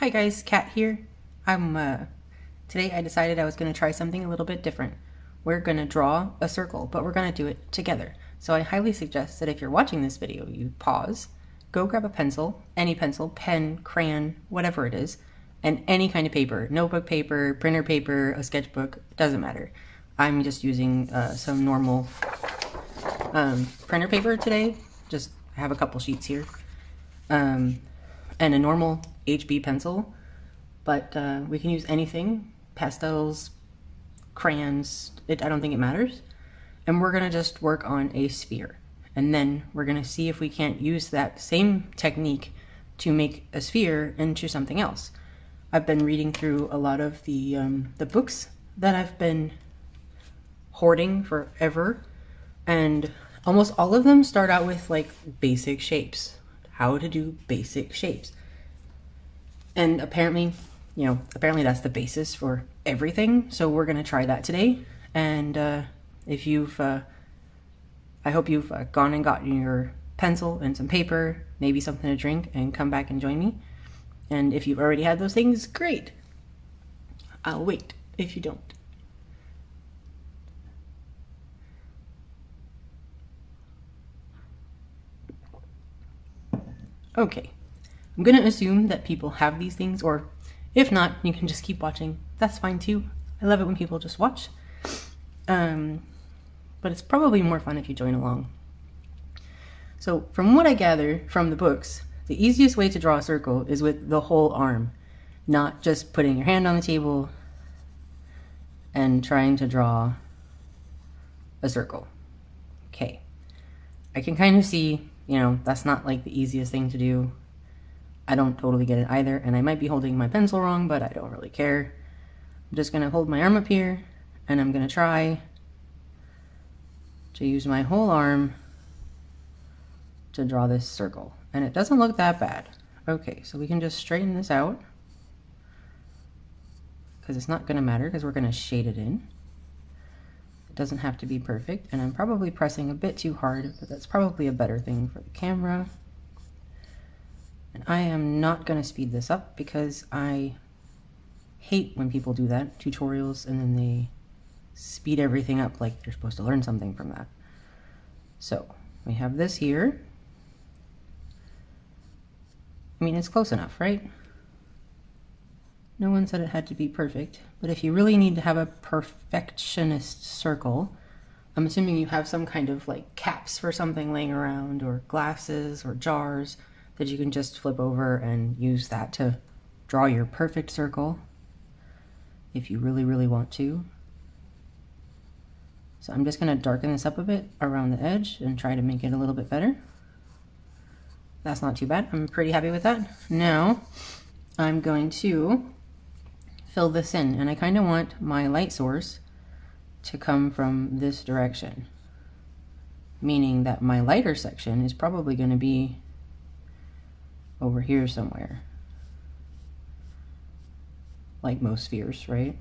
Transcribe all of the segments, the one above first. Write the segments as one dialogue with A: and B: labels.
A: Hi guys, Kat here. Today I decided I was going to try something a little bit different. We're going to draw a circle, but we're going to do it together. So I highly suggest that if you're watching this video, you pause, go grab a pencil, any pencil, pen, crayon, whatever it is, and any kind of paper, notebook paper, printer paper, a sketchbook, doesn't matter. I'm just using some normal printer paper today. Just have a couple sheets here. And a normal HB pencil, but we can use anything, pastels, crayons, I don't think it matters. And we're gonna just work on a sphere. And then we're gonna see if we can't use that same technique to make a sphere into something else. I've been reading through a lot of the books that I've been hoarding forever, and almost all of them start out with like basic shapes. How to do basic shapes. And apparently that's the basis for everything. So we're gonna try that today. And I hope you've gone and gotten your pencil and some paper, maybe something to drink, and come back and join me. And if you've already had those things, great. I'll wait if you don't. Okay, I'm gonna assume that people have these things, or if not, you can just keep watching. That's fine too. I love it when people just watch. But it's probably more fun if you join along. So from what I gather from the books, the easiest way to draw a circle is with the whole arm, not just putting your hand on the table and trying to draw a circle. Okay, I can kind of see, that's not like the easiest thing to do. I don't totally get it either, and I might be holding my pencil wrong, but I don't really care. I'm just gonna hold my arm up here, and I'm gonna try to use my whole arm to draw this circle. And it doesn't look that bad. Okay, so we can just straighten this out, because it's not gonna matter, because we're gonna shade it in. It doesn't have to be perfect, and I'm probably pressing a bit too hard, but that's probably a better thing for the camera. And I am not going to speed this up because I hate when people do that, tutorials, and then they speed everything up like you're supposed to learn something from that. So we have this here. I mean, it's close enough, right? No one said it had to be perfect, but if you really need to have a perfectionist circle, I'm assuming you have some kind of like caps for something laying around, or glasses or jars, that you can just flip over and use that to draw your perfect circle if you really, really want to. So I'm just gonna darken this up a bit around the edge and try to make it a little bit better. That's not too bad. I'm pretty happy with that. Now I'm going to fill this in, and I kind of want my light source to come from this direction, meaning that my lighter section is probably going to be over here somewhere, like most spheres, right?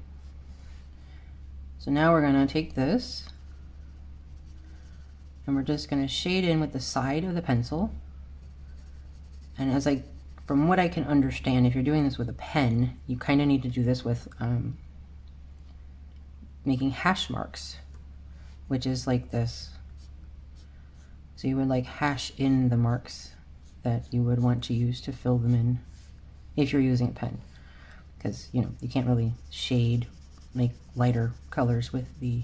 A: So now we're gonna take this and we're just gonna shade in with the side of the pencil. And from what I can understand, if you're doing this with a pen, you kind of need to do this with making hash marks, which is like this. So you would like hash in the marks that you would want to use to fill them in if you're using a pen, because you can't really make lighter colors with a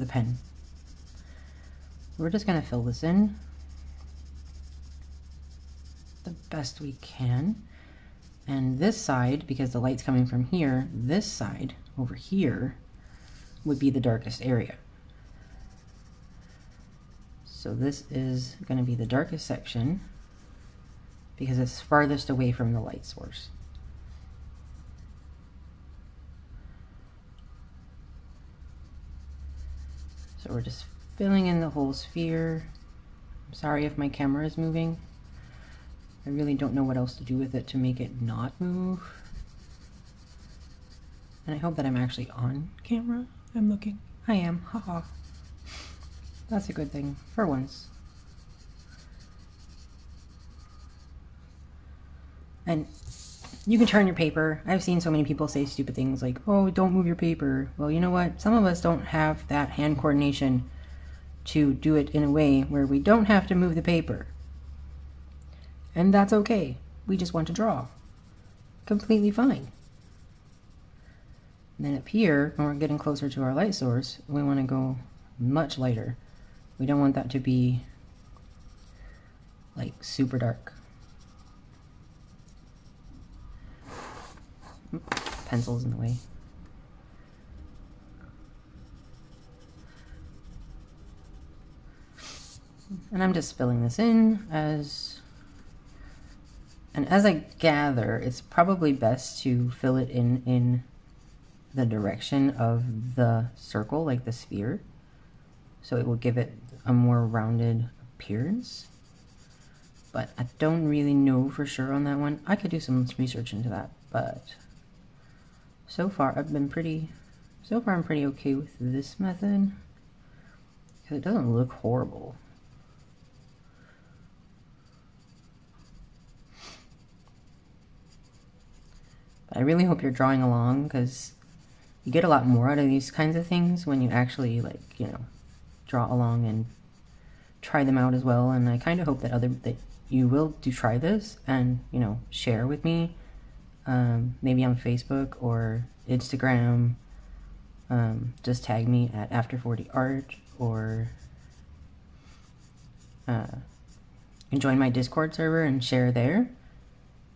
A: pen. We're just gonna fill this in the best we can, and this side, because the light's coming from here, this side over here would be the darkest area. So this is going to be the darkest section because it's farthest away from the light source. So we're just filling in the whole sphere. I'm sorry if my camera is moving. I really don't know what else to do with it to make it not move. And I hope that I'm actually on camera. I'm looking. I am. Haha. That's a good thing for once. And You can turn your paper. I've seen so many people say stupid things like, oh, don't move your paper. Well, you know what? Some of us don't have that hand coordination to do it in a way where we don't have to move the paper. And that's okay. We just want to draw. Completely fine. And then up here, when we're getting closer to our light source, we want to go much lighter. We don't want that to be like super dark. Pencil's in the way. And I'm just filling this in as I gather, it's probably best to fill it in the direction of the circle, like the sphere, so it will give it a more rounded appearance. But I don't really know for sure on that one. I could do some research into that, but so far I'm pretty okay with this method because it doesn't look horrible. But I really hope you're drawing along, because you get a lot more out of these kinds of things when you actually, like, you know, draw along and try them out as well. And I kind of hope that you will try this and, you know, share with me, maybe on Facebook or Instagram. Just tag me at After40Art, or join my Discord server and share there.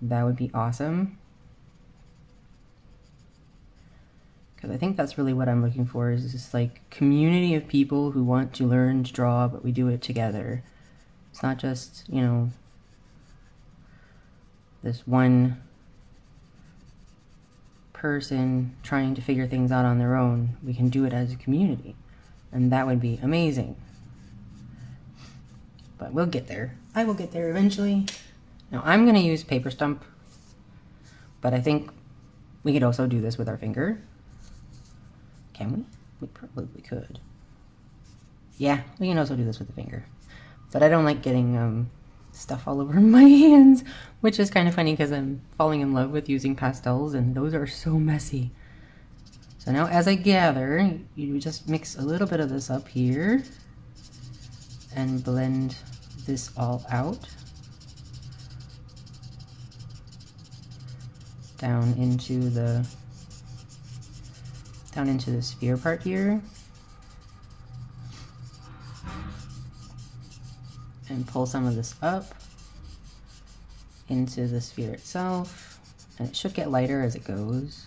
A: That would be awesome. Because I think that's really what I'm looking for, is this like community of people who want to learn to draw, but we do it together. It's not just, you know, this one person trying to figure things out on their own. We can do it as a community, and that would be amazing. But we'll get there. I will get there eventually. Now I'm going to use paper stump, but I think we could also do this with our finger. Can we? We probably could. Yeah, we can also do this with the finger. But I don't like getting stuff all over my hands, which is kind of funny because I'm falling in love with using pastels, and those are so messy. So now as I gather, you just mix a little bit of this up here and blend this all out down into the sphere part here, and pull some of this up into the sphere itself, and it should get lighter as it goes.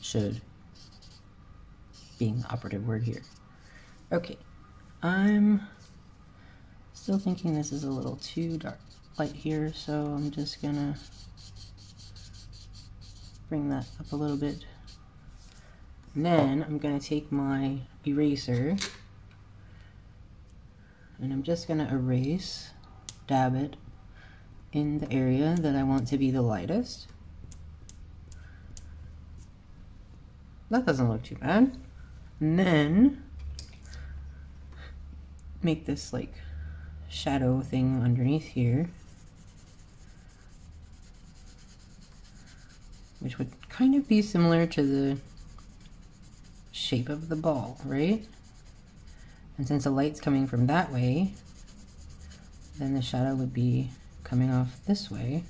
A: Should being the operative word here. Okay, I'm still thinking this is a little too dark light here, so I'm just gonna bring that up a little bit. And then I'm gonna take my eraser and I'm just gonna erase, dab it in the area that I want to be the lightest. That doesn't look too bad. And then make this like shadow thing underneath here, which would kind of be similar to the shape of the ball, right? And since the light's coming from that way, then the shadow would be coming off this way,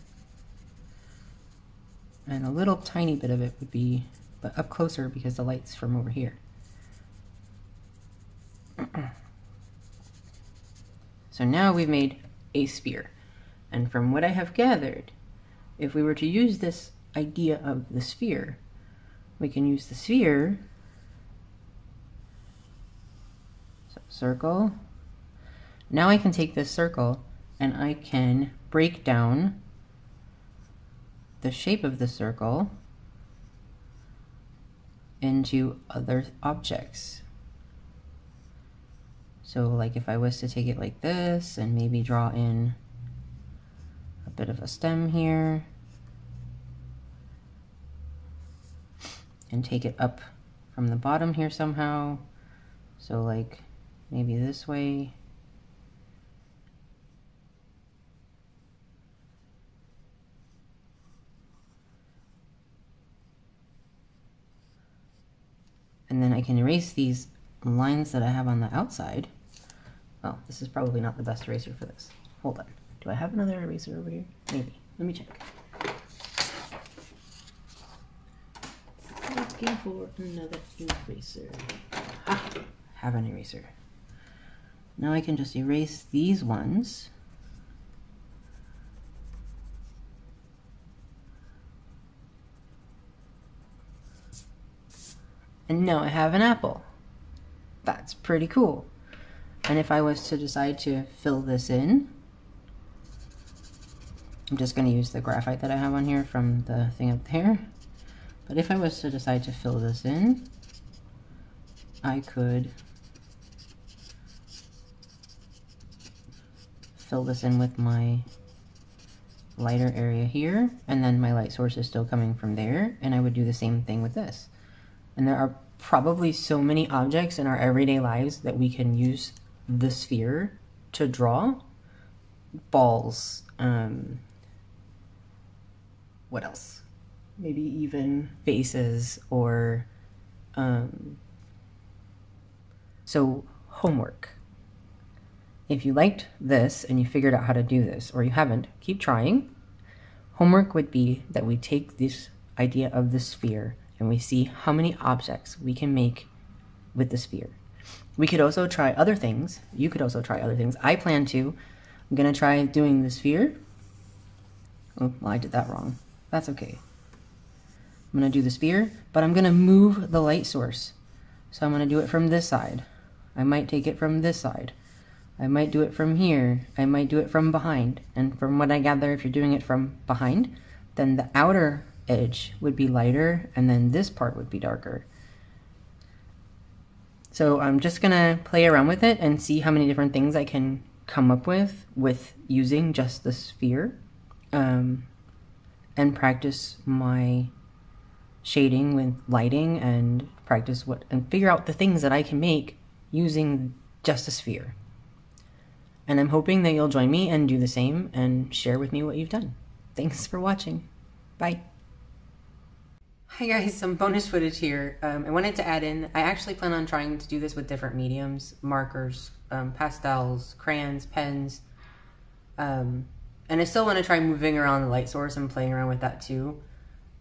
A: and a little tiny bit of it would be, but up closer because the light's from over here. So now we've made a sphere, and from what I have gathered, if we were to use this idea of the sphere, we can use the sphere, so circle. Now I can take this circle and I can break down the shape of the circle into other objects. So like if I was to take it like this and maybe draw in a bit of a stem here and take it up from the bottom here somehow. So like maybe this way. And then I can erase these lines that I have on the outside. Oh, this is probably not the best eraser for this. Hold on. Do I have another eraser over here? Maybe. Let me check. Looking for another eraser. Ah, have an eraser. Now I can just erase these ones. And now I have an apple. That's pretty cool. And if I was to decide to fill this in, I'm just going to use the graphite that I have on here from the thing up there. But if I was to decide to fill this in, I could fill this in with my lighter area here, and then my light source is still coming from there, and I would do the same thing with this. And there are probably so many objects in our everyday lives that we can use the sphere to draw. Balls, what else? Maybe even faces, or so homework. If you liked this and you figured out how to do this, or you haven't, keep trying. Homework would be that we take this idea of the sphere and we see how many objects we can make with the sphere. We could also try other things. You could also try other things. I plan to. I'm gonna try doing the sphere. Oh, well, I did that wrong. That's okay. I'm gonna do the sphere, but I'm gonna move the light source. So I'm gonna do it from this side. I might take it from this side. I might do it from here. I might do it from behind. And from what I gather, if you're doing it from behind, then the outer edge would be lighter, and then this part would be darker. So I'm just gonna play around with it and see how many different things I can come up with using just the sphere, and practice my shading with lighting, and practice and figure out the things that I can make using just a sphere. And I'm hoping that you'll join me and do the same and share with me what you've done. Thanks for watching. Bye. Hi guys, some bonus footage here. I wanted to add in, I actually plan on trying to do this with different mediums, markers, pastels, crayons, pens, and I still want to try moving around the light source and playing around with that too.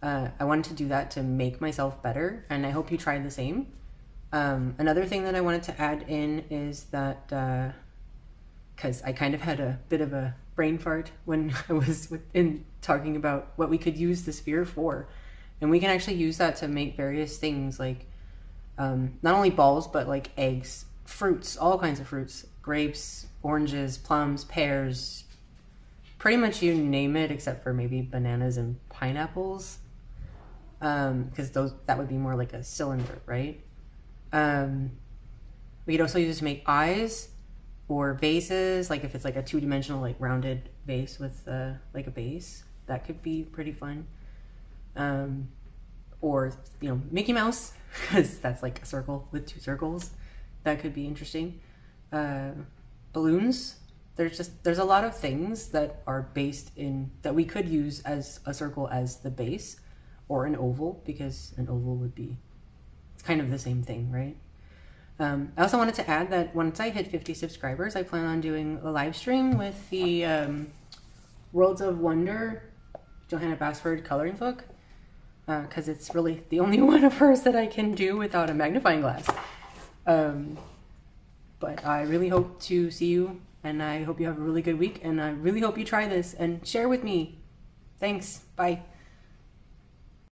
A: I wanted to do that to make myself better, and I hope you try the same. Another thing that I wanted to add in is that, because I kind of had a bit of a brain fart when I was talking about what we could use the sphere for. And we can actually use that to make various things, like not only balls, but like eggs, fruits, all kinds of fruits, grapes, oranges, plums, pears, pretty much you name it, except for maybe bananas and pineapples, because that would be more like a cylinder, right? We could also use it to make eyes or vases, like if it's like a two-dimensional, like rounded vase with like a base, that could be pretty fun. Or, you know, Mickey Mouse, because that's like a circle with two circles. That could be interesting. Balloons. There's a lot of things that are based in, that we could use as a circle as the base, or an oval, because an oval would be, it's kind of the same thing, right? I also wanted to add that once I hit 50 subscribers, I plan on doing a live stream with the Worlds of Wonder Johanna Basford coloring book, because it's really the only one of hers that I can do without a magnifying glass. But I really hope to see you, and I hope you have a really good week, and I really hope you try this and share with me. Thanks. Bye.